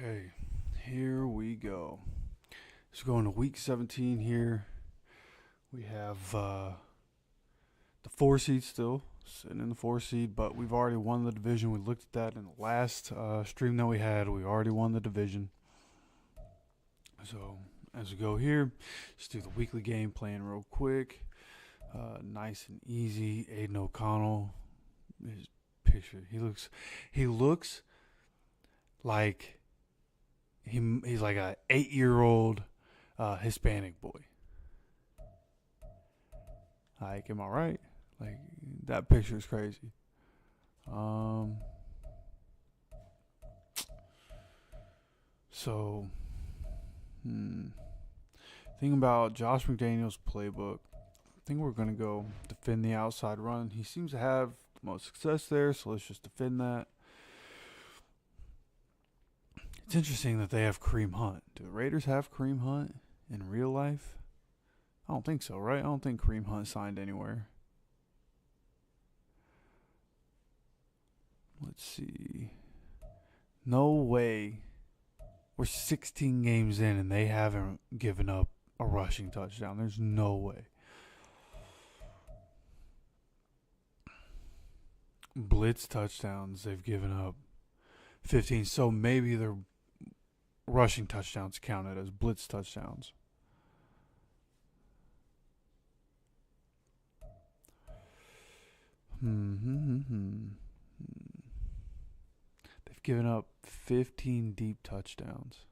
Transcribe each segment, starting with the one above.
Okay, here we go. So going to week 17 here. We have the 4 seed still sitting in the 4 seed, but we've already won the division. We looked at that in the last stream that we had. We already won the division. So as we go here, just do the weekly game plan real quick. Nice and easy. Aiden O'Connell, his picture. He looks like he's like a 8-year-old Hispanic boy. Like, am I right? Like, that picture is crazy. So, thing about Josh McDaniels' playbook, I think we're going to go defend the outside run. He seems to have the most success there, so let's just defend that. It's interesting that they have Kareem Hunt. Do the Raiders have Kareem Hunt in real life? I don't think so, right? I don't think Kareem Hunt signed anywhere. Let's see. No way. We're 16 games in and they haven't given up a rushing touchdown. There's no way. Blitz touchdowns, they've given up 15. So maybe their rushing touchdowns counted as blitz touchdowns. They've given up 15 deep touchdowns.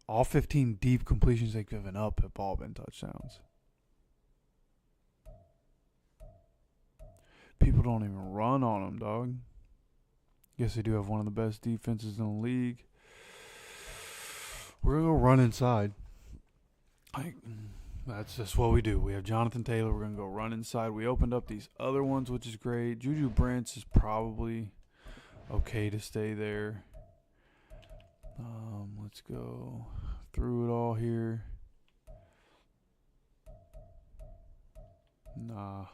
All 15 deep completions they've given up have all been touchdowns. People don't even run on them, dog. Guess they do have one of the best defenses in the league. We're going to go run inside. That's just what we do. We have Jonathan Taylor. We're going to go run inside. We opened up these other ones, which is great. Juju Brents is probably okay to stay there. Let's go through it all here. Nah.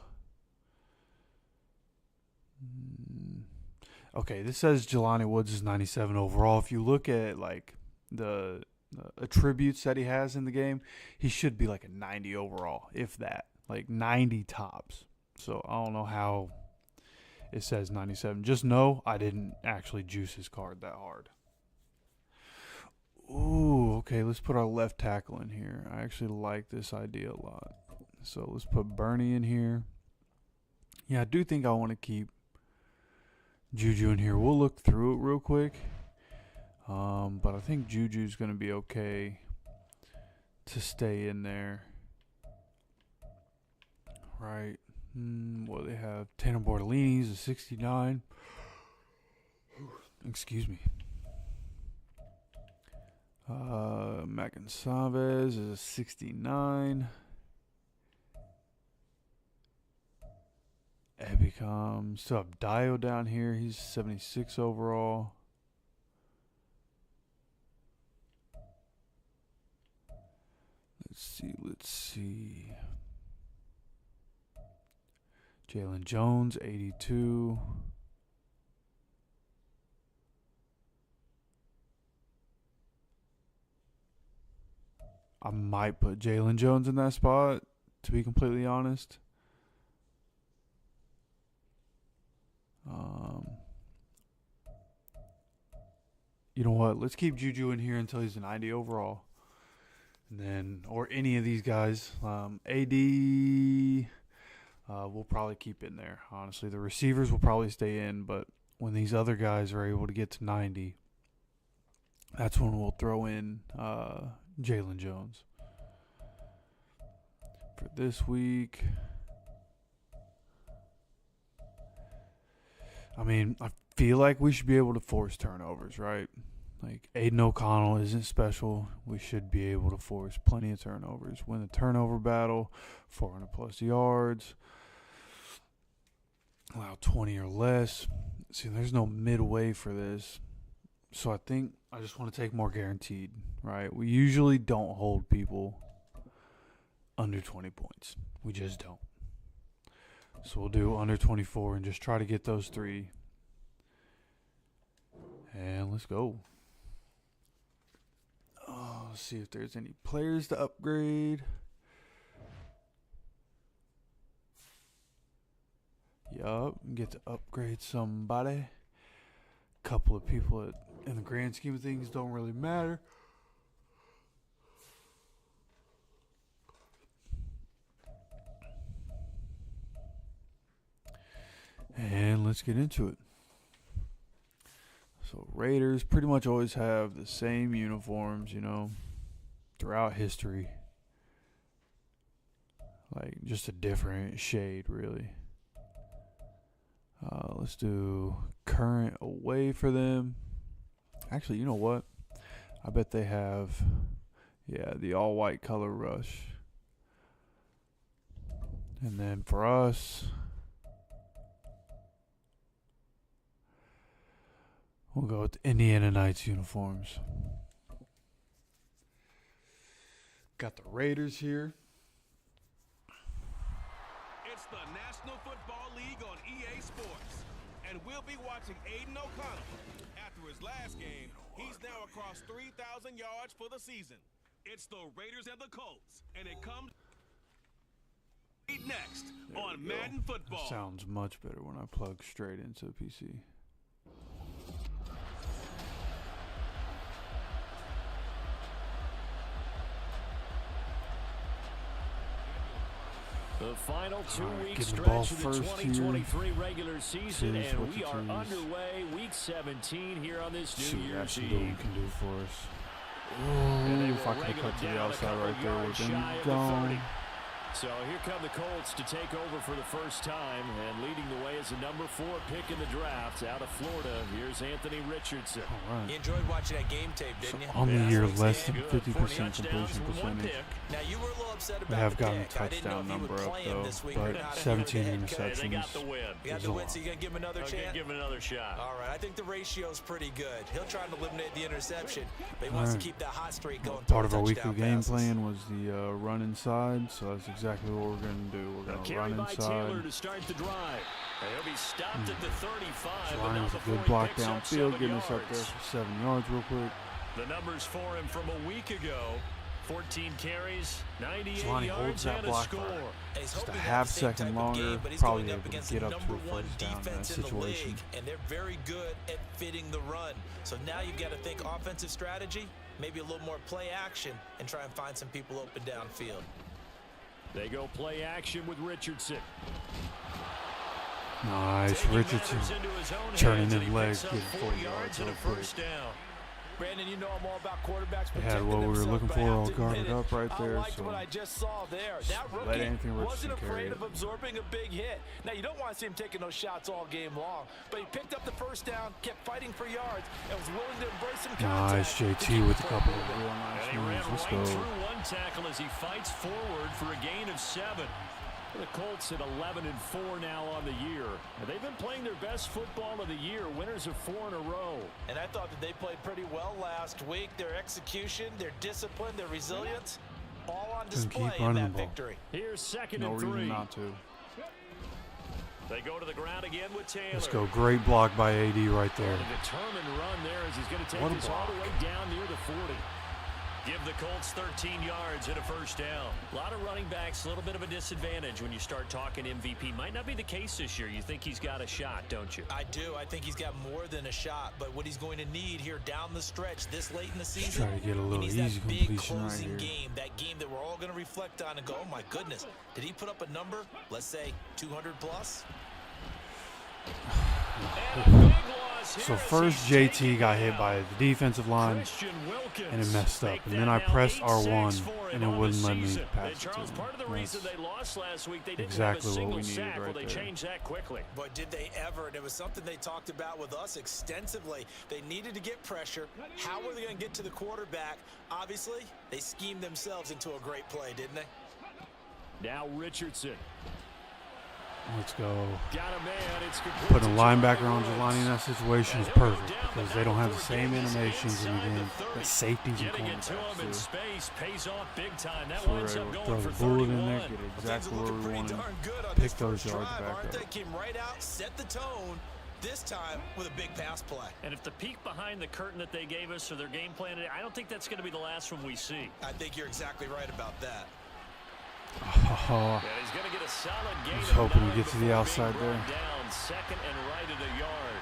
Okay, this says Jelani Woods is 97 overall. If you look at like the attributes that he has in the game, he should be like a 90 overall, if that, like 90 tops. So I don't know how it says 97. Just know I didn't actually juice his card that hard. Ooh, okay, let's put our left tackle in here. I actually like this idea a lot. So let's put Bernie in here. Yeah, I do think I want to keep Juju in here. We'll look through it real quick. But I think Juju's going to be okay to stay in there. Right. What do they have? Tanner Bortolini's a 69. Excuse me. Mackin Savez is a 69. Ebicom. Still have Dio down here. He's 76 overall. Let's see. Jalen Jones, 82. I might put Jalen Jones in that spot, to be completely honest. You know what? Let's keep Juju in here until he's a 90 overall. And then, or any of these guys. AD, we'll probably keep in there, honestly. The receivers will probably stay in, but when these other guys are able to get to 90, that's when we'll throw in Jalen Jones. For this week, I mean, I feel like we should be able to force turnovers, right? Like, Aiden O'Connell isn't special. We should be able to force plenty of turnovers. Win the turnover battle, 400-plus yards, allow 20 or less. See, there's no midway for this. So I think I just want to take more guaranteed, right? We usually don't hold people under 20 points. We just don't. So we'll do under 24 and just try to get those three. And let's go. Let's see if there's any players to upgrade. Yup, get to upgrade somebody. Couple of people that, in the grand scheme of things, don't really matter. And let's get into it. So Raiders pretty much always have the same uniforms, you know, throughout history. Like just a different shade, really. Let's do current away for them. Actually, you know what? I bet they have, yeah, the all-white color rush. And then for us, we'll go with the Indiana Knights uniforms. Got the Raiders here. It's the National Football League on EA Sports. And we'll be watching Aiden O'Connell. After his last game, he's now across 3,000 yards for the season. It's the Raiders and the Colts. And it comes next on Madden Football. That sounds much better when I plug straight into the PC. The final two-week stretch of the 2023 regular season, and we are underway, Week 17 here on this New Year's Eve. See what we can do for us. Ooh, if I could have cut to the outside right there, we're gone. So here come the Colts to take over for the first time, and leading the way is the number 4 pick in the draft out of Florida. Here's Anthony Richardson. All right. You enjoyed watching that game tape, didn't you? On the year, less than 50% completion percentage. Now you were a little upset about They have the gotten a pick. I didn't know touchdown if he number would up, play him though, this week but or not. 17 They interceptions. got the win. You got the win, so you got to give him another chance? Give him another shot. All right, I think the ratio's pretty good. He'll try to eliminate the interception, but he wants to keep that hot streak going. Part of our weekly game plan was the run inside, so that's exactly what we're going to do. We're going to run inside. Taylor to start the drive. He'll be stopped at the 35. Lions a good block downfield, getting us up there for 7 yards real quick. The numbers for him from a week ago. 14 carries, 98 Jelani yards, holds that and a block score. Just a half second longer, probably able to get up to a first down in that situation. And they're very good at fitting the run. So now you've got to think offensive strategy, maybe a little more play action, and try and find some people open downfield. They go play action with Richardson. Nice, Richardson turning in legs, getting 40 yards and a real quick. first down. Brandon, you know I'm all about quarterbacks. They had what we were looking for all guarded up right there. I liked So what I just saw there. That let rookie Anthony Richardson wasn't carry afraid it. of absorbing a big hit. Now, you don't want to see him taking those shots all game long, but he picked up the first down, kept fighting for yards, and was willing to embrace some contact. Nice, JT with a couple of real nice And he moves. ran Let's right go. through one tackle as he fights forward for a gain of 7. The Colts at 11-4 now on the year. And they've been playing their best football of the year. Winners of 4 in a row. And I thought that they played pretty well last week. Their execution, their discipline, their resilience, all on display in that victory. Here's second No and 3. reason not to. They go to the ground again with Taylor. Let's go. Great block by AD right there. A determined run there as he's going to take What a this all the block. way down near the 40. Give the Colts 13 yards and a first down. A lot of running backs, a little bit of a disadvantage when you start talking MVP. Might not be the case this year. You think he's got a shot, don't you? I do. I think he's got more than a shot. But what he's going to need here down the stretch this late in the season, try to get a little he needs easy that big completion right closing here. game. That game that we're all going to reflect on and go, oh, my goodness. Did he put up a number, let's say 200 plus? So first JT got hit by the defensive line and it messed up. And then I pressed R1 and it wouldn't let me pass it to him. That's exactly what we needed right there. But did they ever? And it was something they talked about with us extensively. They needed to get pressure. How were they going to get to the quarterback? Obviously, they schemed themselves into a great play, didn't they? Now Richardson. Let's go. Got a man. It's Putting a linebacker on Jelani in that situation is perfect because they don't have the same animations in the game that safeties and cornerbacks do. Pays off big time. That So we're winds able up to going throw for the bullet 31. in there, get exactly where we want to pick those yards back up. They came right out, set the tone, this time with a big pass play. And if the peek behind the curtain that they gave us or their game plan, I don't think that's going to be the last one we see. I think you're exactly right about that. Oh, And he's going to get a solid gain. I was hoping to get to the outside there. Down, second and right at a yard.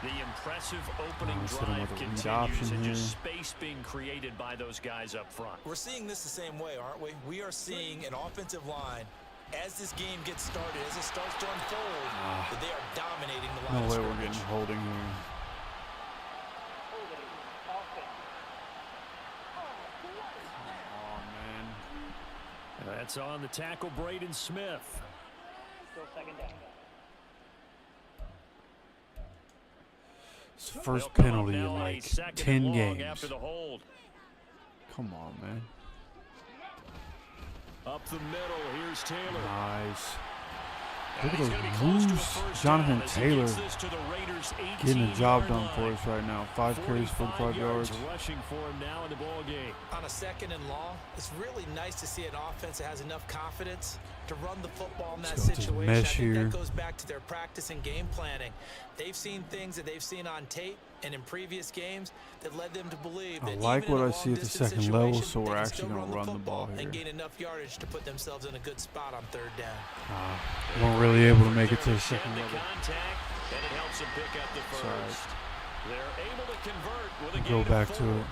The impressive opening drive option continues and here. just space being created by those guys up front. We're seeing this the same way, aren't we? We are seeing an offensive line, as this game gets started, as it starts to unfold, that they are dominating the line No of way we're scrimmage. getting holding here. Oh, man. That's on the tackle, Braden Smith. Still second down. It's the first They'll come up penalty now in on a like second 10 and long games. after the hold. Come on, man. Up the middle, here's Taylor. Nice. And Look he's at gonna be those close to a moves. first Jonathan down as he Taylor gets this to the Raiders' getting the job 18-yard done for line. us right now. 5 carries, 45 yards. Rushing for him now in the ball game. On a second and long, it's really nice to see an offense that has enough confidence to run the football in that Let's go to the situation. mesh I think here. that goes back to their practice and game planning. They've seen things that they've seen on tape and in previous games that led them to believe that I like even in what a I see at the long-distance second level, situation, so they we're can actually still going to run the football ball here. and gain enough yardage to put themselves in a good spot on third down. Weren't really able to make it to the second Shed level. contact, and it helps them pick up the first. They're able to convert with a Go gain back of to 4. it.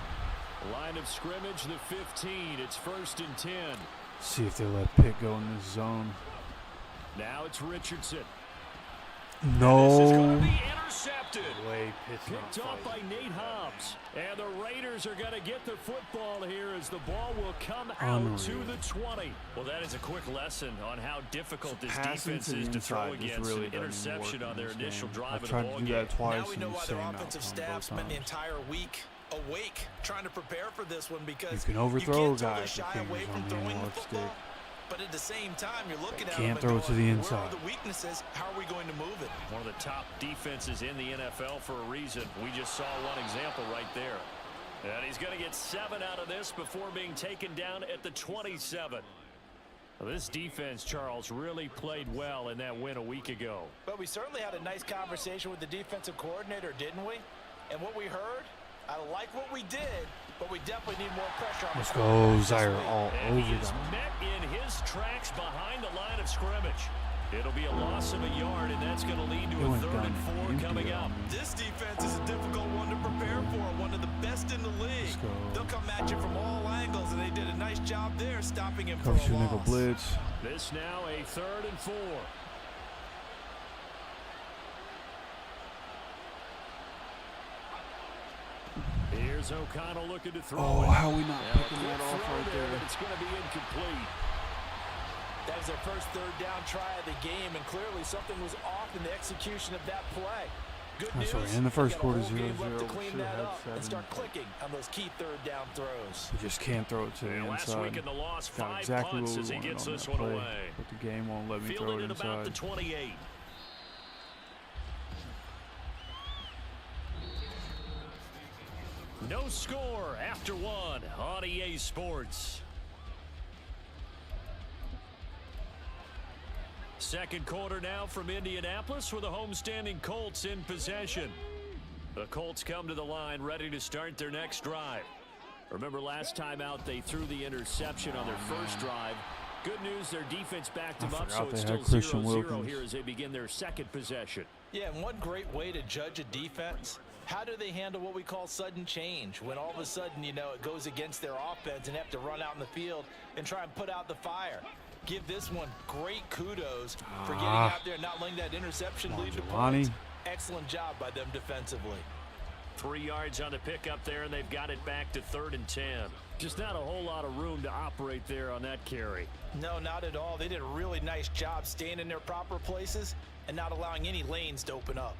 Line of scrimmage, the 15. It's 1st and 10. See if they let Pitt go in this zone. Now it's Richardson. No. This is going to be intercepted. Way Pitt's not Picked off by fighting. Nate Hobbs. And the Raiders are going to get the football here as the ball will come out Unreal. to the 20. Well, that is a quick lesson on how difficult this Passing defense to the is to throw inside just against. really An doesn't interception work on their in this initial game. drive I of the tried ball to do game. that twice. Now we know and why their same offensive outcome staff both spent the times. entire week awake trying to prepare for this one because You can overthrow you a can't guy totally with shy fingers away on from the throwing the analog football. stick. But at the same time, you're looking at Can't them throw and it to going, the where inside. are the weaknesses? How are we going to move it? One of the top defenses in the NFL for a reason. We just saw one example right there. And he's going to get 7 out of this before being taken down at the 27. Well, this defense, Charles, really played well in that win a week ago. But we certainly had a nice conversation with the defensive coordinator, didn't we? And what we heard, I like what we did, but we definitely need more pressure on Let's the go, quarterback this Zaire, week. all And he over is that. met in his tracks behind the line of scrimmage. It'll be a loss of a yard, and that's going to lead to He a went 3rd down and 4 empty coming on up. me. This defense is a difficult one to prepare for, one of the best in the league. Let's go. They'll come at you from all angles, and they did a nice job there stopping him Cover for a two nickel loss. blitz. This now a 3rd and 4. Here's O'Connell looking to throw Oh, it. how we not And a picking quick that off throw right there, there? but it's going to be incomplete. That was their first third down try of the game, and clearly something was off in the execution of that play. Good I'm news, sorry, in the first they got a quarter, whole game 0-0, left to we clean should that have up had and start 7. clicking on those key third down throws. We just can't throw it to the Last inside. week in the loss, Got 5 exactly punts what as we he wanted gets on this that one play, away. but the game won't let me throw Fielded it at about the inside. 28. No score after 1 on EA Sports. Second quarter now from Indianapolis with the homestanding Colts in possession. The Colts come to the line ready to start their next drive. Remember last time out they threw the interception on their first drive. Good news, their defense backed them up, so forgot it's they still had Christian 0-0 Wilkins. here as they begin their second possession. Yeah, and one great way to judge a defense, how do they handle what we call sudden change? When all of a sudden, you know, it goes against their offense and have to run out in the field and try and put out the fire. Give this one great kudos for getting out there and not letting that interception lead to points. Excellent job by them defensively. 3 yards on the pickup there, and they've got it back to 3rd and 10. Just not a whole lot of room to operate there on that carry. No, not at all. They did a really nice job staying in their proper places and not allowing any lanes to open up.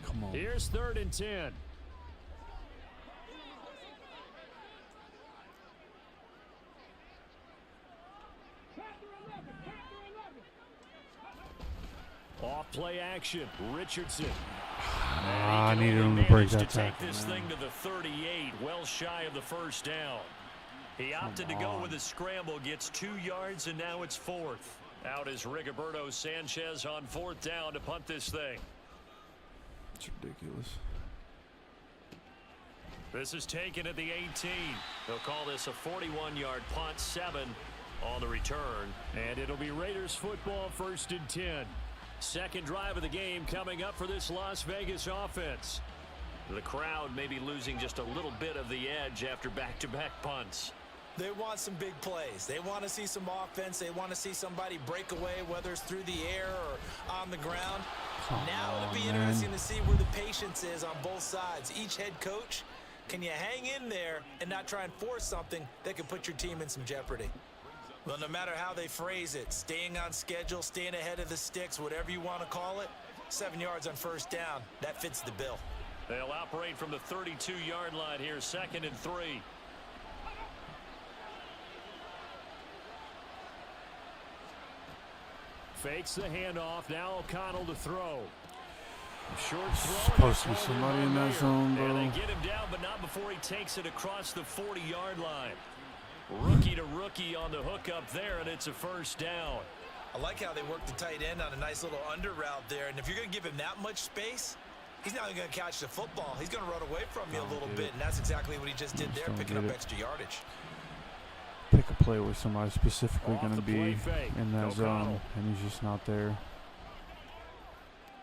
Come on. Here's 3rd and 10. Off play action, Richardson. I And he can needed only him to break manage that to take tackle, this man. thing to the 38, well shy of the first down. He opted to go with a scramble, gets 2 yards, and now it's 4th. Out is Rigoberto Sanchez on 4th down to punt this thing. It's ridiculous. This is taken at the 18. They'll call this a 41-yard punt, 7 on the return. And it'll be Raiders football, 1st and 10. Second drive of the game coming up for this Las Vegas offense. The crowd may be losing just a little bit of the edge after back-to-back punts. They want some big plays. They want to see some offense. They want to see somebody break away, whether it's through the air or on the ground. Now it'll be interesting to see where the patience is on both sides. Each head coach, can you hang in there and not try and force something that could put your team in some jeopardy? Well, no matter how they phrase it, staying on schedule, staying ahead of the sticks, whatever you want to call it, 7 yards on 1st down, that fits the bill. They'll operate from the 32-yard line here, 2nd and 3. Fakes the handoff. Now O'Connell to throw. Short throw. Supposed to be somebody in that zone, bro. And they get him down, but not before he takes it across the 40-yard line. Rookie to rookie on the hook up there, and it's a 1st down. I like how they work the tight end on a nice little under route there. And if you're going to give him that much space, he's not going to catch the football. He's going to run away from you a little bit, and that's exactly what he just did there, picking up extra yardage. Pick a play where somebody's specifically going to be in that zone, and he's just not there.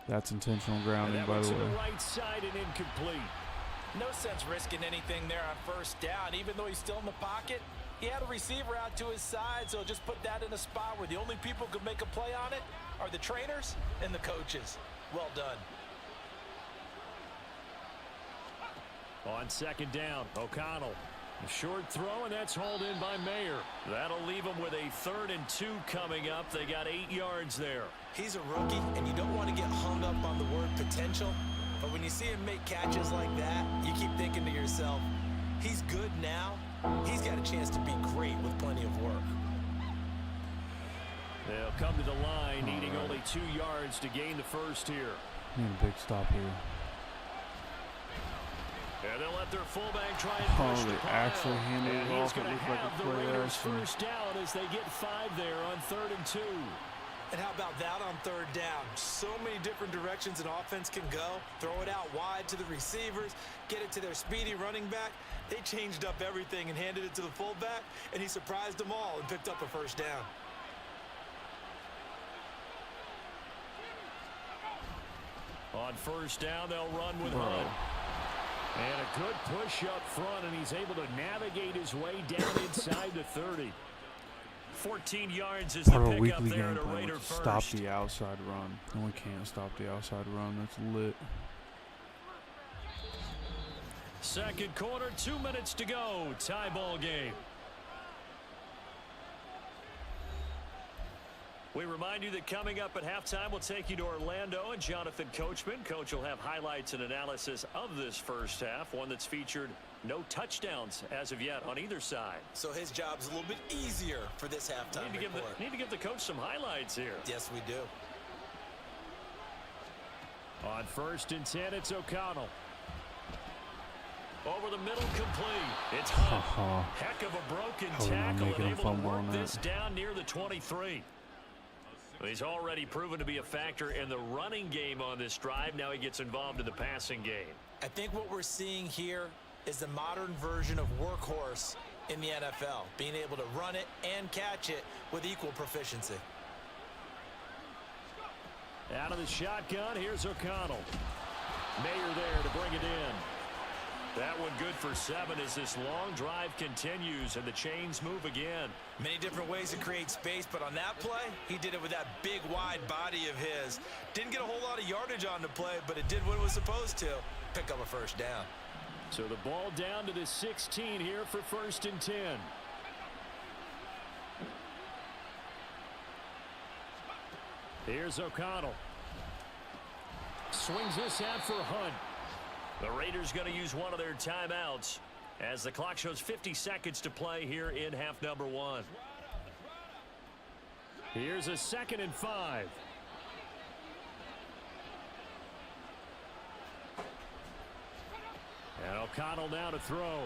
That's intentional grounding, by the way. To the right side and incomplete. No sense risking anything there on 1st down. Even though he's still in the pocket, he had a receiver out to his side, so just put that in a spot where the only people who can make a play on it are the trainers and the coaches. Well done. On 2nd down, O'Connell. A short throw, and that's hauled in by Mayer. That'll leave them with a 3rd and 2 coming up. They got 8 yards there. He's a rookie, and you don't want to get hung up on the word potential. But when you see him make catches like that, you keep thinking to yourself, he's good now. He's got a chance to be great with plenty of work. They'll come to the line, needing only 2 yards to gain the 1st here. Need a big stop here. And they'll let their fullback try and push the pile. Actually handed it off. It looks like the Raiders' 1st down as they get 5 there on 3rd and 2. And how about that on 3rd down? So many different directions an offense can go. Throw it out wide to the receivers, get it to their speedy running back. They changed up everything and handed it to the fullback, and he surprised them all and picked up a 1st down. On 1st down, they'll run with Hunt. And a good push up front, and he's able to navigate his way down inside the 30. 14 yards is the pickup there at a Raider 1st. Stop the outside run. And we can't stop the outside run. That's lit. 2nd quarter, 2 minutes to go. Tie ball game. We remind you that coming up at halftime, we'll take you to Orlando and Jonathan Coachman. Coach will have highlights and analysis of this 1st half, one that's featured no touchdowns as of yet on either side. So his job's a little bit easier for this halftime report. Need to give the coach some highlights here. Yes, we do. On 1st and 10, it's O'Connell. Over the middle, complete. It's Hunt. Heck of a broken tackle and able to work this down near the 23. He's already proven to be a factor in the running game on this drive. Now he gets involved in the passing game. I think what we're seeing here is the modern version of workhorse in the NFL, being able to run it and catch it with equal proficiency. Out of the shotgun, here's O'Connell. Mayer there to bring it in. That one good for 7 as this long drive continues and the chains move again. Many different ways to create space, but on that play, he did it with that big, wide body of his. Didn't get a whole lot of yardage on the play, but it did what it was supposed to. Pick up a 1st down. So the ball down to the 16 here for 1st and 10. Here's O'Connell. Swings this out for Hunt. The Raiders going to use one of their timeouts as the clock shows 50 seconds to play here in half number 1. Here's a 2nd and 5. And O'Connell now to throw.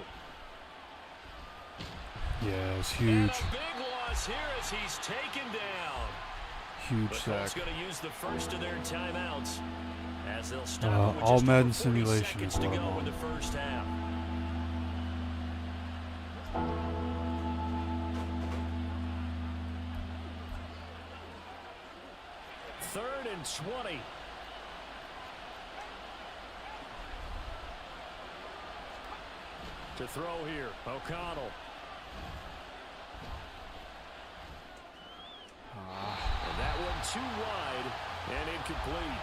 Yeah, it's huge. And a big loss here as he's taken down. huge The sack. Colts going to use the first of their timeouts as they'll stop with All just Madden over 40 simulation seconds is to what I'm go in on. the first half. Third and 20. To throw here, O'Connell. And that one too wide and incomplete.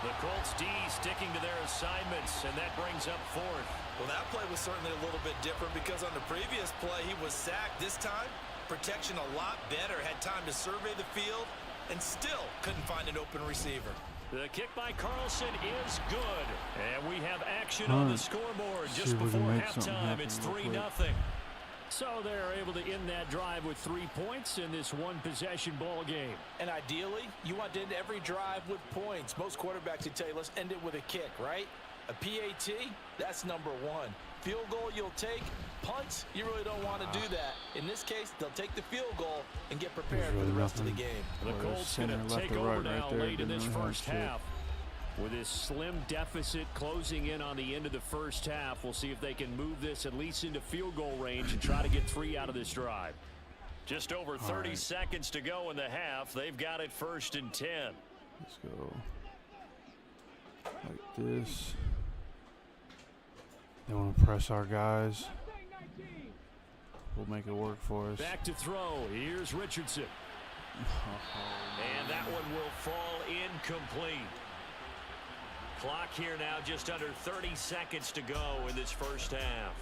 The Colts D sticking to their assignments, and that brings up fourth. Well, that play was certainly a little bit different because on the previous play, he was sacked. This time, protection a lot better. Had time to survey the field and still couldn't find an open receiver. The kick by Carlson is good. And we have action on the scoreboard just before halftime. It's 3-0. So they're able to end that drive with 3 points in this one-possession ball game. And ideally, you want to end every drive with points. Most quarterbacks would tell you, let's end it with a kick, right? A PAT, that's number one. Field goal you'll take. Punts, you really don't want to do that. In this case, they'll take the field goal and get prepared for the rest of the game. The Colts going to take over now late in this first half. With this slim deficit closing in on the end of the first half, we'll see if they can move this at least into field goal range and try to get 3 out of this drive. Just over 30 seconds to go in the half. They've got it 1st and 10. Let's go like this. They want to press our guys. We'll make it work for us. Back to throw. Here's Richardson. And that one will fall incomplete. Clock here now just under 30 seconds to go in this first half.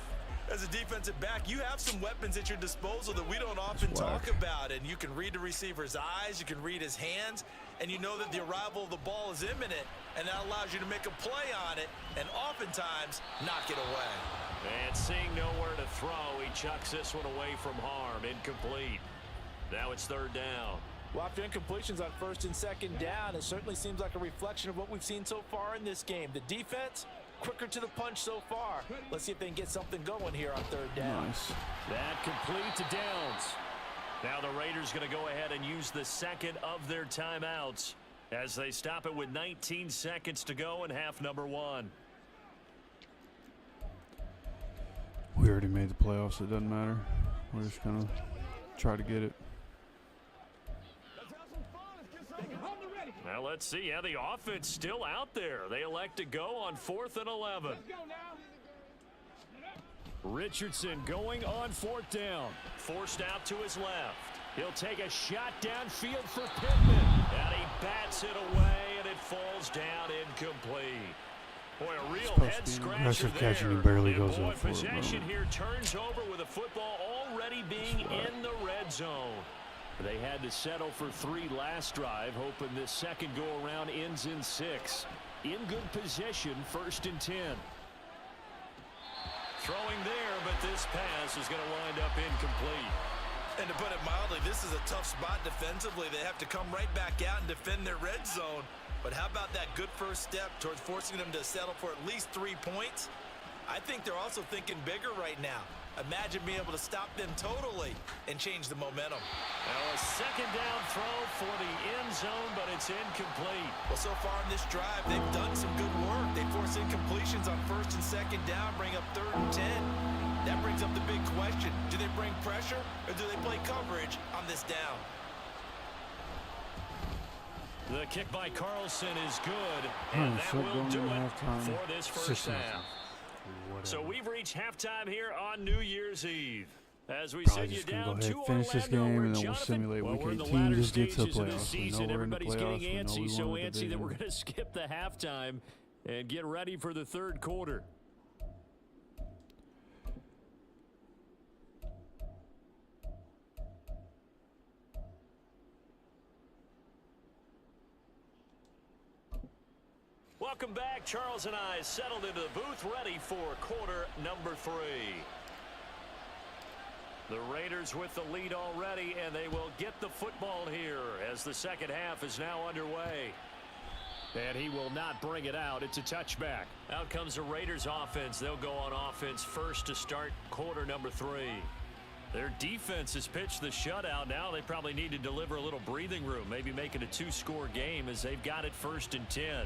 As a defensive back, you have some weapons at your disposal that we don't often talk about. And you can read the receiver's eyes, you can read his hands, and you know that the arrival of the ball is imminent, and that allows you to make a play on it and oftentimes knock it away. And seeing nowhere to throw, he chucks this one away from harm. Incomplete. Now it's 3rd down. Well, after incompletions on 1st and 2nd down, it certainly seems like a reflection of what we've seen so far in this game. The defense, quicker to the punch so far. Let's see if they can get something going here on 3rd down. Nice. That complete to Downs. Now the Raiders going to go ahead and use the second of their timeouts as they stop it with 19 seconds to go in half number 1. We already made the playoffs. It doesn't matter. We're just going to try to get it. Now let's see. Yeah, the offense still out there. They elect to go on 4th and 11. Richardson going on 4th down. Forced out to his left. He'll take a shot downfield for Pittman. And he bats it away, and it falls down incomplete. Boy, a real head scratcher there. Catching, he barely goes boy, up for possession it, here turns over with the football already being in the red zone. They had to settle for 3 last drive, hoping this second go-around ends in 6. In good position, 1st and 10. Throwing there, but this pass is going to wind up incomplete. And to put it mildly, this is a tough spot defensively. They have to come right back out and defend their red zone. But how about that good first step towards forcing them to settle for at least 3 points? I think they're also thinking bigger right now. Imagine being able to stop them totally and change the momentum. Now a second down throw for the end zone, but it's incomplete. Well, so far in this drive, they've done some good work. They force incompletions on 1st and 2nd down, bring up 3rd and 10. That brings up the big question. Do they bring pressure or do they play coverage on this down? The kick by Carlson is good, and that will do it for this first half. So we've reached halftime here on New Year's Eve. As we send you down to finish this game, and then we'll simulate week week 18, just get to the of this playoffs. season, everybody's getting antsy, so antsy division. that we're going to skip the halftime and get ready for the 3rd quarter. Welcome back. Charles and I settled into the booth ready for quarter number 3. The Raiders with the lead already, and they will get the football here as the second half is now underway. And he will not bring it out. It's a touchback. Out comes the Raiders offense. They'll go on offense first to start quarter number 3. Their defense has pitched the shutout. Now they probably need to deliver a little breathing room, maybe make it a 2-score game as they've got it 1st and 10.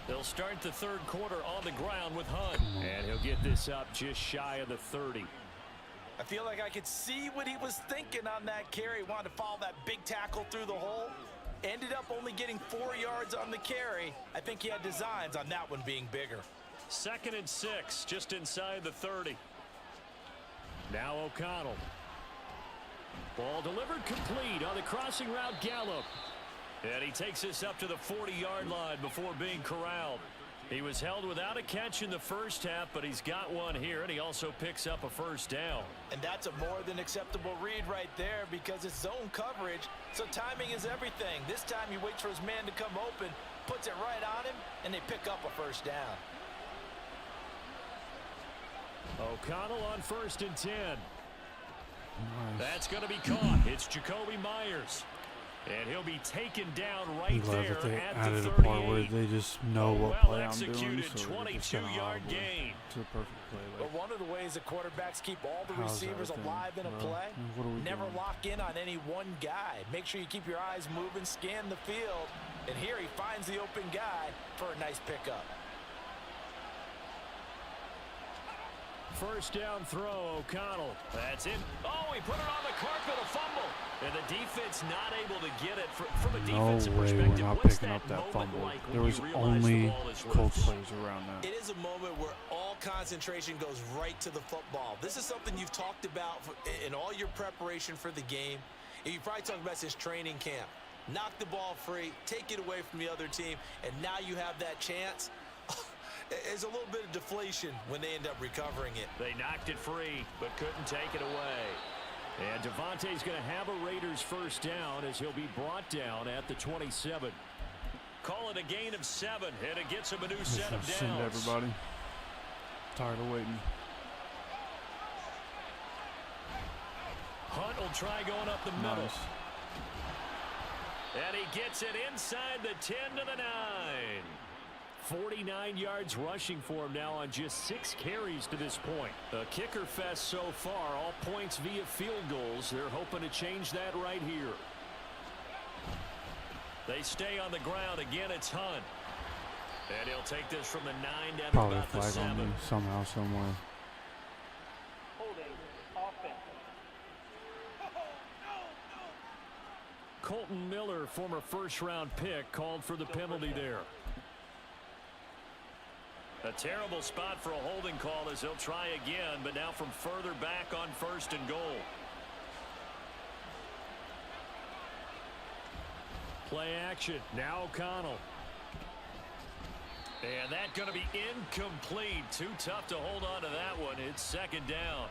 They'll start the 3rd quarter on the ground with Hunt. And he'll get this up just shy of the 30. I feel like I could see what he was thinking on that carry. He wanted to follow that big tackle through the hole. Ended up only getting 4 yards on the carry. I think he had designs on that one being bigger. 2nd and 6, just inside the 30. Now O'Connell. Ball delivered complete on the crossing route Gallup. And he takes this up to the 40-yard line before being corralled. He was held without a catch in the 1st half, but he's got one here, and he also picks up a 1st down. And that's a more than acceptable read right there because it's zone coverage, so timing is everything. This time he waits for his man to come open, puts it right on him, and they pick up a 1st down. O'Connell on 1st and 10. Nice. That's going to be caught. It's Jacoby Myers. And he'll be taken down right there that they at added the a 38. part where they just know what Well play I'm doing, executed, so they're just 22-yard gain. to the perfect play. But one of the ways the quarterbacks keep all the How's receivers everything, alive in a bro? play, What are we never doing? lock in on any one guy. Make sure you keep your eyes moving, scan the field, and here he finds the open guy for a nice pickup. 1st down throw, O'Connell. That's it. Oh, he put it on the carpet, a fumble. And the defense not able to get it. From a defensive No way perspective, we're not what's picking up that moment fumble. like There when was you realize only the ball is Colts loose? players around that. It is a moment where all concentration goes right to the football. This is something you've talked about in all your preparation for the game. And you probably talked about since training camp. Knock the ball free, take it away from the other team, and now you have that chance. There's a little bit of deflation when they end up recovering it. They knocked it free, but couldn't take it away. And Devontae's going to have a Raiders 1st down as he'll be brought down at the 27. Call it a gain of 7, and it gets him a new set of downs. Send everybody. Tired of waiting. Hunt will try going up the middle. Nice. And he gets it inside the 10 to the 9. 49 yards rushing for him now on just 6 carries to this point. A kicker fest so far, all points via field goals. They're hoping to change that right here. They stay on the ground. Again, it's Hunt. And he'll take this from the 9 down to Probably a about the flag 7. on me somehow, somewhere. Holding. Offense. Colton Miller, former 1st-round pick, called for the penalty there. A terrible spot for a holding call as he'll try again, but now from further back on 1st and goal. Play action. Now O'Connell. And that's going to be incomplete. Too tough to hold on to that one. It's 2nd down.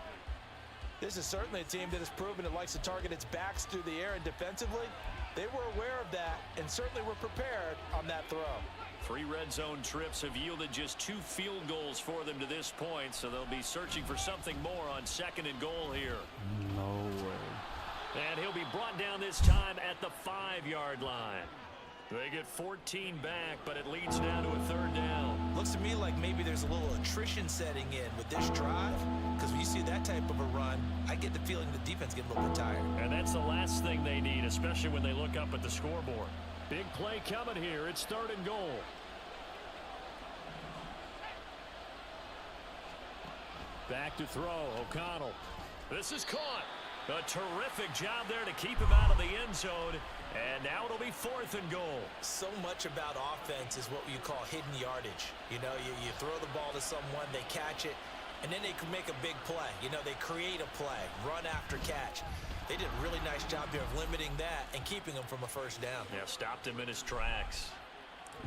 This is certainly a team that has proven it likes to target its backs through the air, and defensively, they were aware of that and certainly were prepared on that throw. 3 red zone trips have yielded just 2 field goals for them to this point, so they'll be searching for something more on 2nd and goal here. No way. And he'll be brought down this time at the 5-yard line. They get 14 back, but it leads now to a 3rd down. Looks to me like maybe there's a little attrition setting in with this drive, because when you see that type of a run, I get the feeling the defense gets a little bit tired. And that's the last thing they need, especially when they look up at the scoreboard. Big play coming here. It's 3rd and goal. Back to throw. O'Connell. This is caught. A terrific job there to keep him out of the end zone. And now it'll be 4th and goal. So much about offense is what you call hidden yardage. You know, you throw the ball to someone, they catch it, and then they can make a big play. You know, they create a play, run after catch. They did a really nice job there of limiting that and keeping him from a 1st down. Yeah, stopped him in his tracks.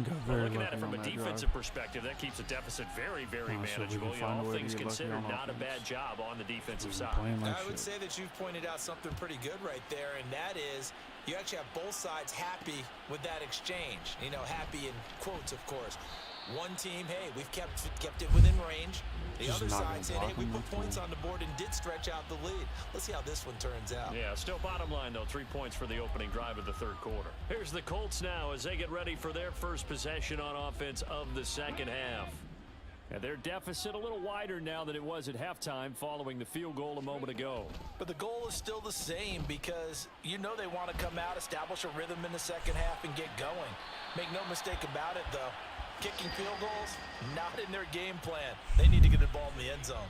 Got Well, very looking at lucky it from on a that defensive drive. perspective, that keeps the deficit very, very Honestly, we can manageable. You know, find a all way to things get lucky considered, on not a offense. bad job on the defensive We've side. been playing like I would shit. say that you've pointed out something pretty good right there, and that is you actually have both sides happy with that exchange. You know, happy in quotes, of course. One team, hey, we've kept it within range. The Just other not side gonna saying, hey, block we him, put that's points cool. on the board and did stretch out the lead. Let's see how this one turns out. Yeah, still bottom line, though. 3 points for the opening drive of the third quarter. Here's the Colts now as they get ready for their first possession on offense of the second half. And their deficit a little wider now than it was at halftime following the field goal a moment ago. But the goal is still the same because you know they want to come out, establish a rhythm in the second half, and get going. Make no mistake about it, though. Kicking field goals, not in their game plan. They need to get the ball in the end zone.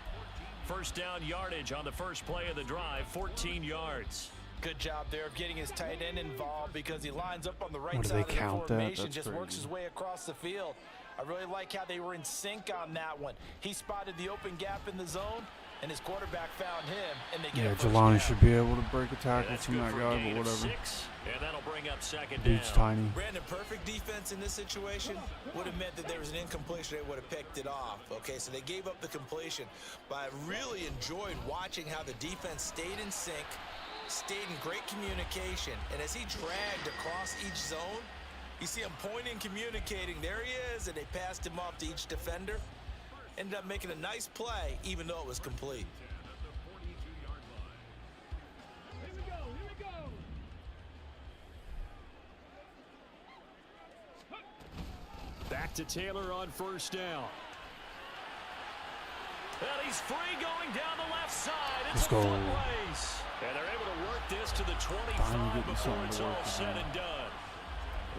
First down yardage on the first play of the drive, 14 yards. Good job there of getting his tight end involved because he lines up on the right What, do side they of the count that? formation, That's just works crazy. his way across the field. I really like how they were in sync on that one. He spotted the open gap in the zone, and his quarterback found him, and they get Yeah, a first Jelani down. should be able to break a Yeah, tackle that's from good that for a guy, gain but of whatever. 6, and that'll bring up second Dude's down. tiny. Brandon, perfect defense in this situation would have meant that there was an incompletion. They would have picked it off. Okay, so they gave up the completion. But I really enjoyed watching how the defense stayed in sync, stayed in great communication, and as he dragged across each zone, you see him pointing, communicating. There he is, and they passed him off to each defender. Ended up making a nice play, even though it was complete. Back to Taylor on first down. And he's free going down the left side. It's Let's a go. foot race. And they're able to work this to the 25 getting before something it's to all work with said now. and done.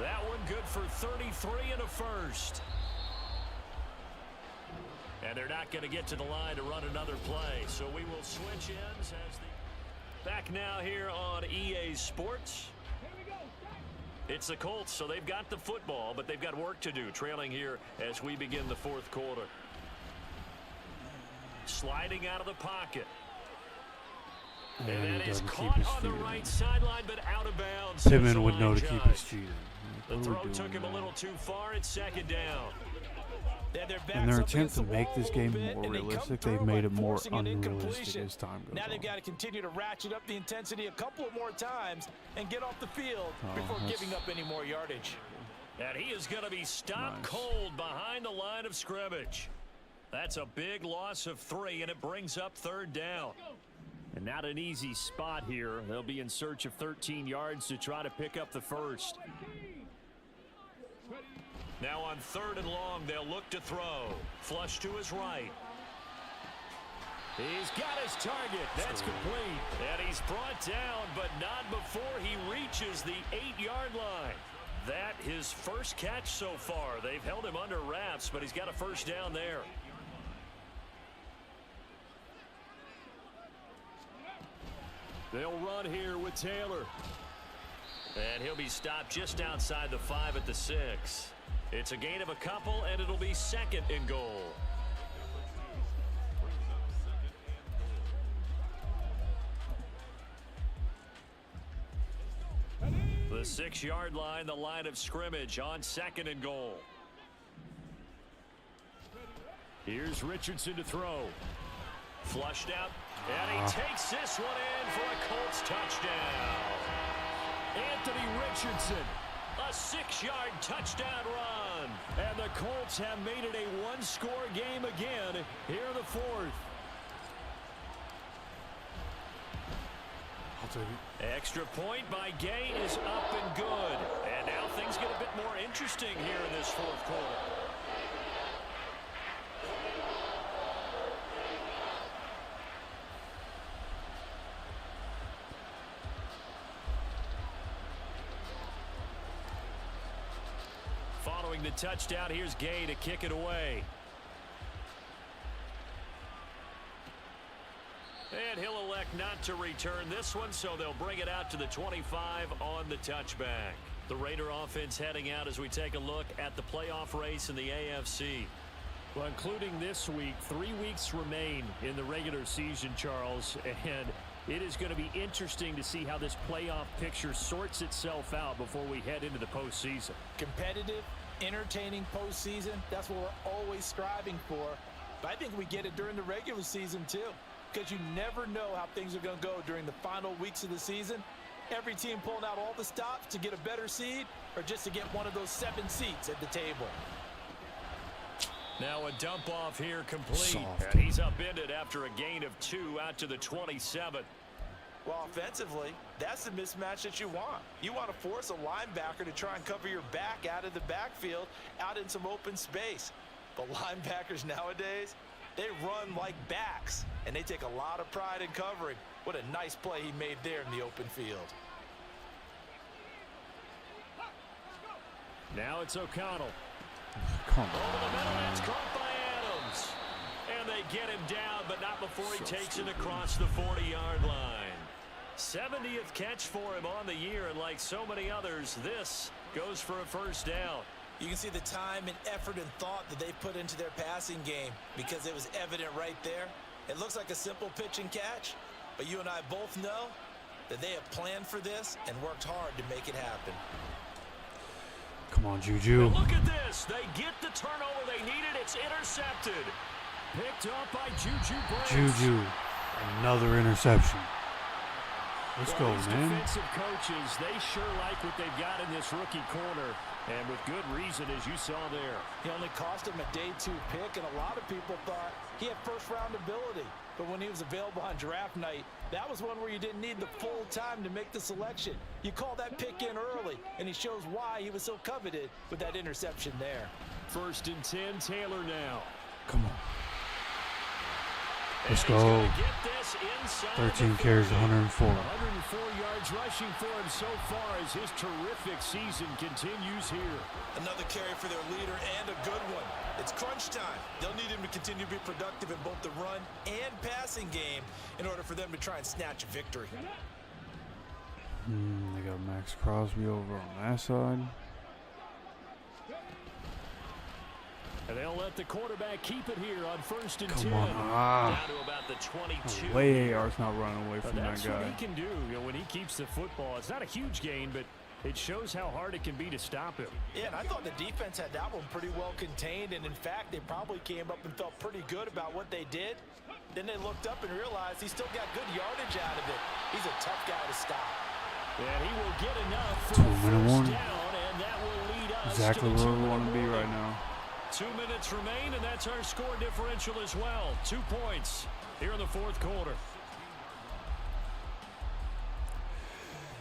That one good for 33 and a first. And they're not going to get to the line to run another play. So we will switch ends as the back now here on EA Sports. It's the Colts, so they've got the football, but they've got work to do, trailing here as we begin the fourth quarter. Sliding out of the pocket. And And that he is doesn't keep caught his on the feet in. right sideline, but out of bounds. Pittman would know to keep his feet in. The What are throw we took doing, him a little man? too far. It's second down. In their attempt to make this game more realistic, they've made it more unrealistic unrealistic as time goes Now on. they've got to continue to ratchet up the intensity a couple of more times and get off the field before that's- giving up any more yardage. And he is going to be stopped Nice. cold behind the line of scrimmage. That's a big loss of 3, and it brings up third down. And not an easy spot here. They'll be in search of 13 yards to try to pick up the first. Now on 3rd and long, they'll look to throw. Flush to his right. He's got his target. That's complete. And he's brought down, but not before he reaches the 8-yard line. That his first catch so far. They've held him under wraps, but he's got a first down there. They'll run here with Taylor. And he'll be stopped just outside the 5 at the 6. It's a gain of a couple, and it'll be 2nd and goal. The 6-yard line, the line of scrimmage on 2nd and goal. Here's Richardson to throw. Flushed out, and he takes this one in for a Colts touchdown. Anthony Richardson, a 6-yard touchdown run. And the Colts have made it a one-score game again here in the 4th. I'll take it. Extra point by Gay is up and good. And now things get a bit more interesting here in this 4th quarter. Following the touchdown, here's Gay to kick it away. And he'll elect not to return this one, so they'll bring it out to the 25 on the touchback. The Raider offense heading out as we take a look at the playoff race in the AFC. Well, including this week, 3 weeks remain in the regular season, Charles, and it is going to be interesting to see how this playoff picture sorts itself out before we head into the postseason. Competitive, entertaining postseason, that's what we're always striving for. But I think we get it during the regular season, too. Because you never know how things are going to go during the final weeks of the season. Every team pulling out all the stops to get a better seed or just to get one of those 7 seats at the table. Now a dump off here complete. Soft. And he's upended after a gain of 2 out to the 27. Well, offensively, that's the mismatch that you want. You want to force a linebacker to try and cover your back out of the backfield, out in some open space. But linebackers nowadays, they run like backs, and they take a lot of pride in covering. What a nice play he made there in the open field. Now it's O'Connell. Come Over the middle, on. that's caught by Adams. And they get him down, but not before he So takes it stupid. across the 40-yard line. 70th catch for him on the year, and like so many others, this goes for a first down. You can see the time and effort and thought that they put into their passing game because it was evident right there. It looks like a simple pitch and catch, but you and I both know that they have planned for this and worked hard to make it happen. Come on, Juju. And look at this. They get the turnover they needed. It's intercepted. Picked up by Juju Brents. Juju. Another interception. Let's go, These man. defensive coaches, they sure like what they've got in this rookie corner. And with good reason, as you saw there. He only cost him a day 2 pick, and a lot of people thought he had first-round ability. But when he was available on draft night, that was one where you didn't need the full time to make the selection. You call that pick in early, and he shows why he was so coveted with that interception there. 1st and 10, Taylor now. Come on. Let's And he's go. gonna get this inside 13 the carries, 30. 104. 104 yards rushing for him so far as his terrific season continues here. Another carry for their leader and a good one. It's crunch time. They'll need him to continue to be productive in both the run and passing game in order for them to try and snatch a victory. They got Max Crosby over on that side. And they'll let the quarterback keep it here on 1st and 10. Come on. Ah. Down to about the 22. Way AR's not running away But from that that's what he guy. can do. You know, when he keeps the football. It's not a huge gain, but it shows how hard it can be to stop him. Yeah, and I thought the defense had that one pretty well contained, and in fact, they probably came up and felt pretty good about what they did. Then they looked up and realized he still got good yardage out of it. He's a tough guy to stop. And he will get enough for 2 a minute first warning. down, and that will lead us Exactly to the where we 2-minute want to be warning. right now. 2 minutes remain, and that's our score differential as well. 2 points here in the 4th quarter.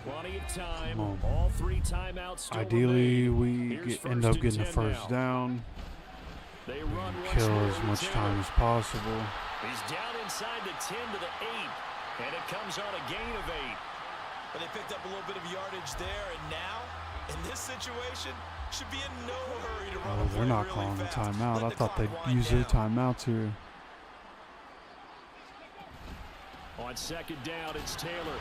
Plenty of time. Come on. All 3 timeouts still Ideally, remain. we Here's end first up and getting the 10 first now. down. They run once Kill more as with much Taylor. time as possible. He's down inside the 10 to the 8, and it comes on a gain of 8. But they picked up a little bit of yardage there, and now, in this situation, should be in no hurry to run Oh, a they're play not really calling the fast. timeout. Let I the thought clock they'd wind use their down. timeouts here. On 2nd down, it's Taylor.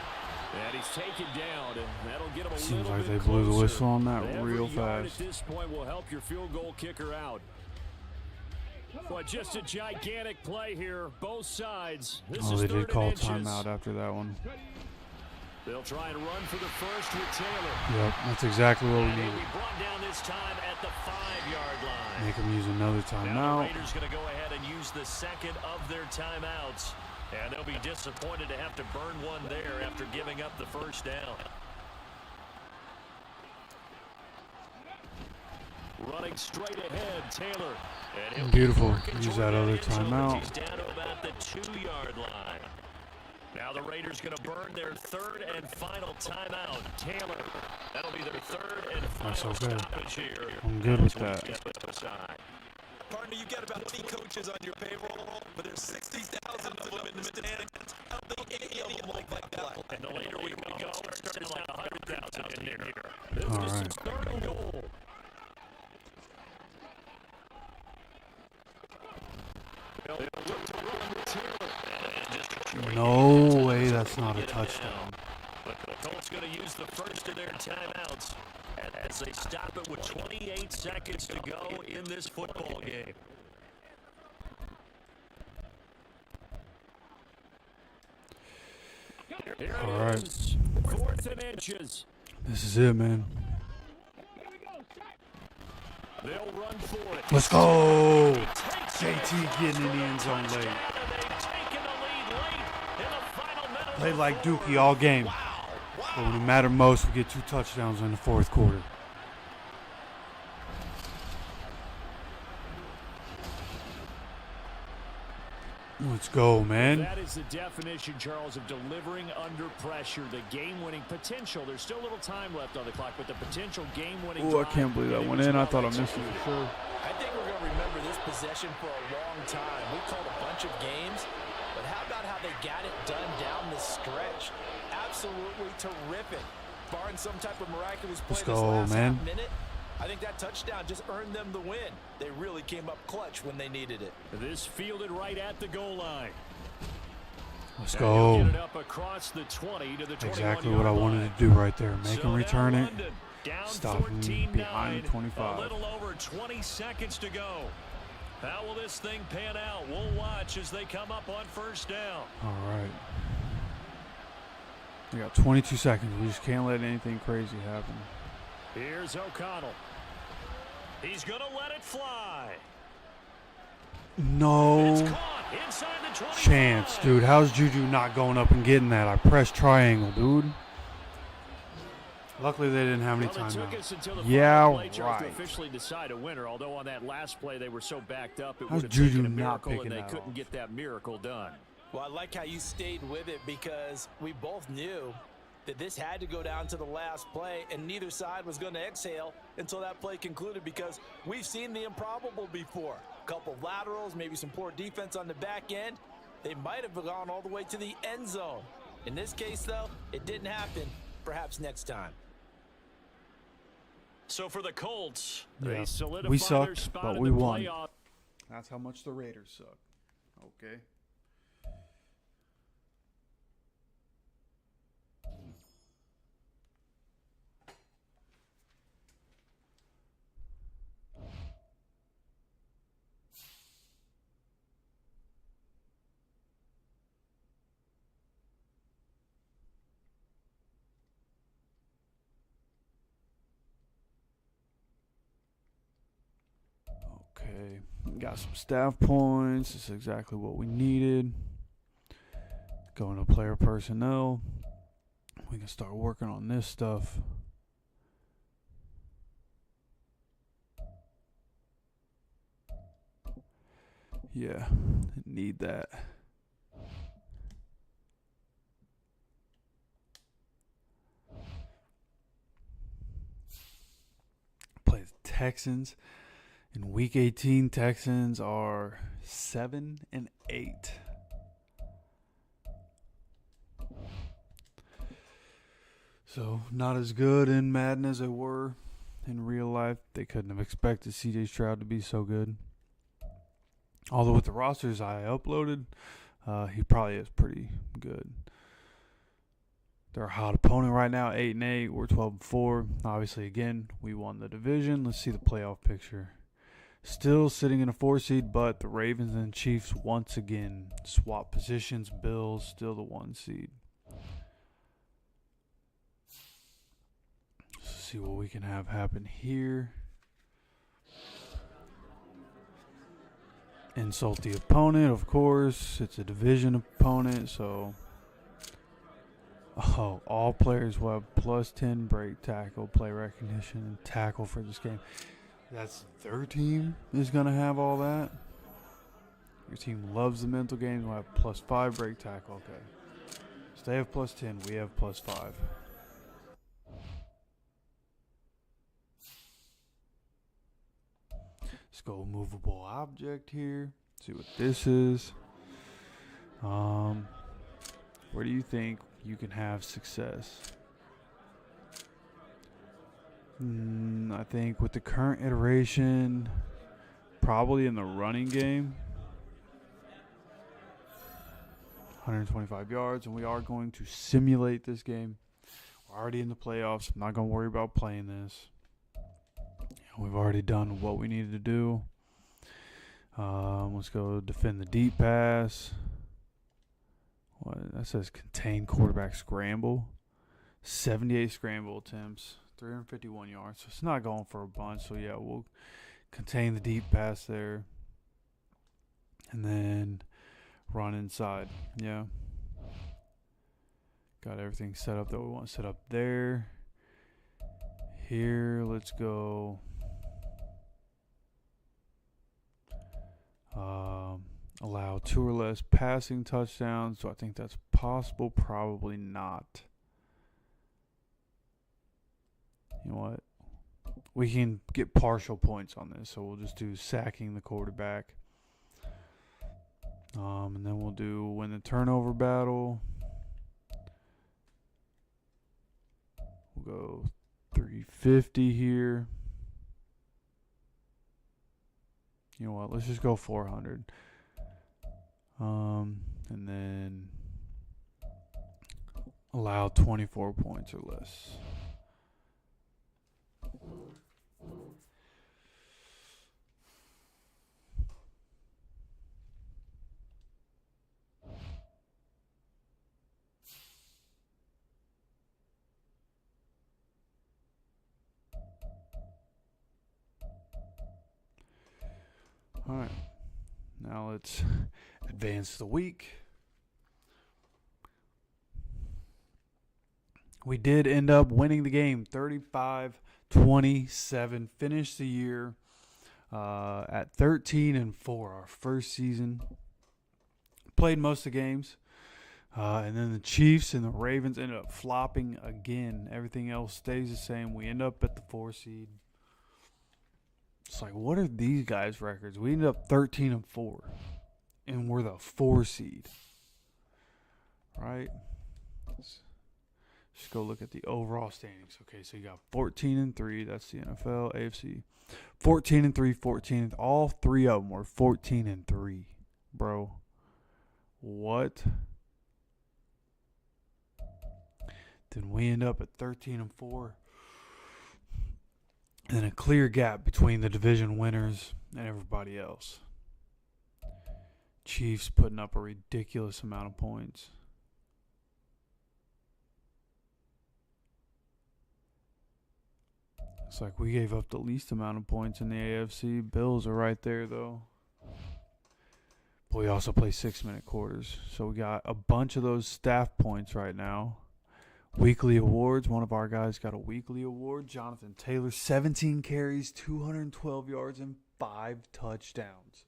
And he's taken down, and that'll get him a Seems little like bit they blew the closer. whistle on that Every real yard fast. at this point will help your field goal kicker out. But just a gigantic play here, both sides. This Oh, is they 3rd did call and inches. timeout after that one. They'll try and run for the first with Taylor. Yep, that's exactly what we And he'll needed. be brought down this time at the 5-yard line. Make them use another Now the timeout. Raiders going to go ahead and use the 2nd of their timeouts. And they'll be disappointed to have to burn one there after giving up the first down. Running straight ahead, Taylor. And he'll Beautiful. keep working Use toward that other end zone as timeout. He's down to about the 2-yard line. Now the Raiders going to burn their 3rd and final timeout. Taylor, that'll be their 3rd and That's final okay. stoppage here. I'm good with As we that. step aside. Partner, you got about 20 coaches on your payroll, but there's 60,000 of them in the stands. I don't think any of them like that. And the later we go, there's like 100,000 in here. This All is right. 3rd and goal. They'll look to run with Taylor. And just No way, that's not a touchdown. But the Colts going to use the first of their timeouts as they stop it with 28 seconds to go in this football game. Here All it right. is. 4th and inches. This is it, man. They'll run for it. Let's go. Takes it. JT getting in the end zone late. And they've taken the lead late in the final minute. Played like Dookie all game. But when it mattered most, we get 2 touchdowns in the 4th quarter. Let's go, man. That is the definition, Charles, of delivering under pressure. The game-winning potential. There's still a little time left on the clock, but the potential game-winning Oh, I can't believe that went in. I thought I missed it for sure. I think we're going to remember this possession for a long time. We called a bunch of games, but how about how they got it done down the stretch? Absolutely terrific. Barring some type of miraculous play Let's go, this last man. half minute, I think that touchdown just earned them the win. They really came up clutch when they needed it. This fielded right at the goal line. Let's And go. he'll get it up across the 20 to the 21-yard Exactly what I wanted line. to do right there. Make So him return now it. London down Stop him 14-9, behind 25. A little over 20 seconds to go. How will this thing pan out? We'll watch as they come up on first down. All right. We got 22 seconds. We just can't let anything crazy happen. Here's O'Connell. He's going to let it fly. It's No caught inside the 25. chance, dude. How's Juju not going up and getting that? I pressed triangle, dude. Luckily, they didn't have any Well, it took timeouts. us until the Yeah, final play, Charles, to right. officially decide a winner. Although on that last play they were so backed up, it How's would have Juju taken a not miracle, and picking they that couldn't off? get that miracle done. Well, I like how you stayed with it because we both knew that this had to go down to the last play, and neither side was going to exhale until that play concluded because we've seen the improbable before. A couple laterals, maybe some poor defense on the back end. They might have gone all the way to the end zone. In this case, though, it didn't happen. Perhaps next time. So for the Colts, Yeah. they solidify We their sucked, spot but in we the won. playoff. That's how much the Raiders suck. Okay. Okay, got some staff points. This is exactly what we needed. Going to player personnel. We can start working on this stuff. Yeah, need that. Play the Texans. In week 18, Texans are 7-8. So not as good in Madden as they were in real life. They couldn't have expected CJ Stroud to be so good. Although with the rosters I uploaded, he probably is pretty good. They're a hot opponent right now, 8-8. We're 12-4. Obviously, again, we won the division. Let's see the playoff picture. Still sitting in a 4 seed, but the Ravens and Chiefs once again swap positions. Bills still the 1 seed. Let's see what we can have happen here. Insult the opponent, of course. It's a division opponent, so all players will have plus 10 break, tackle, play recognition, and tackle for this game. That's their team is going to have all that. Your team loves the mental games. We'll have plus 5 break, tackle. Okay. So they have plus 10. We have plus 5. Let's go movable object here. See what this is. Where do you think you can have success? I think with the current iteration, probably in the running game. 125 yards, and we are going to simulate this game. We're already in the playoffs. I'm not going to worry about playing this. We've already done what we needed to do. Let's go defend the deep pass. What that says contain quarterback scramble. 78 scramble attempts, 351 yards. So it's not going for a bunch. So yeah, we'll contain the deep pass there. And then run inside. Yeah. Got everything set up that we want set up there. Here, let's go allow 2 or less passing touchdowns. So I think that's possible. Probably not. You know what? We can get partial points on this. So we'll just do sacking the quarterback. And then we'll do win the turnover battle. We'll go 350 here. You know what? Let's just go 400. And then allow 24 points or less. All right, now let's advance the week. We did end up winning the game 35-27. Finished the year at 13-4, our first season. Played most of the games. And then the Chiefs and the Ravens ended up flopping again. Everything else stays the same. We end up at the 4 seed. It's like, what are these guys' records? We ended up 13-4, and we're the 4 seed. Right? Let's just go look at the overall standings. Okay, so you got 14-3. That's the NFL, AFC. 14-3, 14. All 3 of them were 14-3, bro. What? Then we end up at 13-4. And then a clear gap between the division winners and everybody else. Chiefs putting up a ridiculous amount of points. It's like we gave up the least amount of points in the AFC. Bills are right there, though. But we also play 6-minute quarters. So we got a bunch of those staff points right now. Weekly awards. One of our guys got a weekly award. Jonathan Taylor, 17 carries, 212 yards, and 5 touchdowns.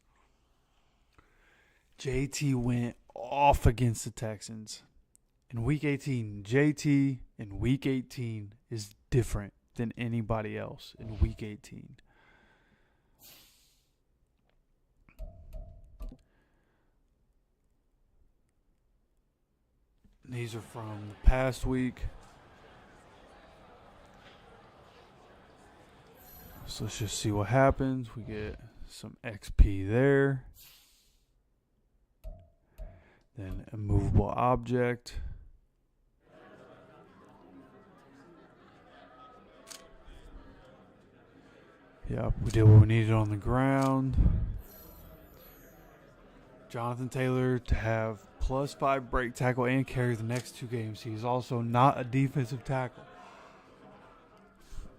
JT went off against the Texans. In Week 18, JT in Week 18 is different than anybody else in Week 18. These are from the past week. So let's just see what happens. We get some XP there. Then a movable object. Yep, we did what we needed on the ground. Jonathan Taylor to have +5 break tackle and carry the next 2 games. He's also not a defensive tackle.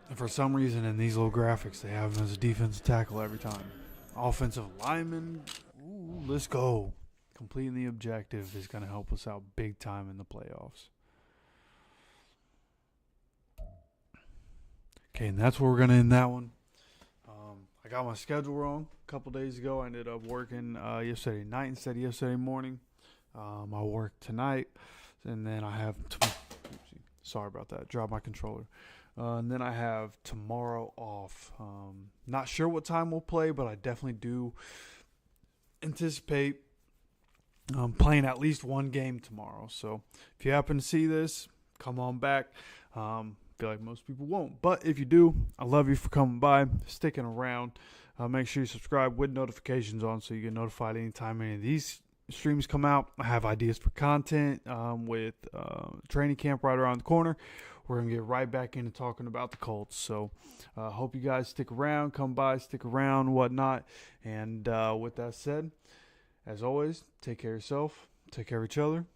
And for some reason in these little graphics, they have him as a defensive tackle every time. Offensive lineman, ooh, let's go. Completing the objective is going to help us out big time in the playoffs. Okay, and that's where we're going to end that one. I got my schedule wrong a couple days ago. I ended up working yesterday night instead of yesterday morning. I work tonight, and then I have sorry about that. Dropped my controller. And then I have tomorrow off. Not sure what time we'll play, but I definitely do anticipate playing at least one game tomorrow. So if you happen to see this, come on back. Feel like most people won't, but if you do, I love you for coming by, sticking around. Make sure you subscribe with notifications on so you get notified anytime any of these streams come out. I have ideas for content with training camp right around the corner. We're going to get right back into talking about the Colts. So hope you guys stick around, come by, stick around, whatnot. And with that said, as always, take care of yourself, take care of each other.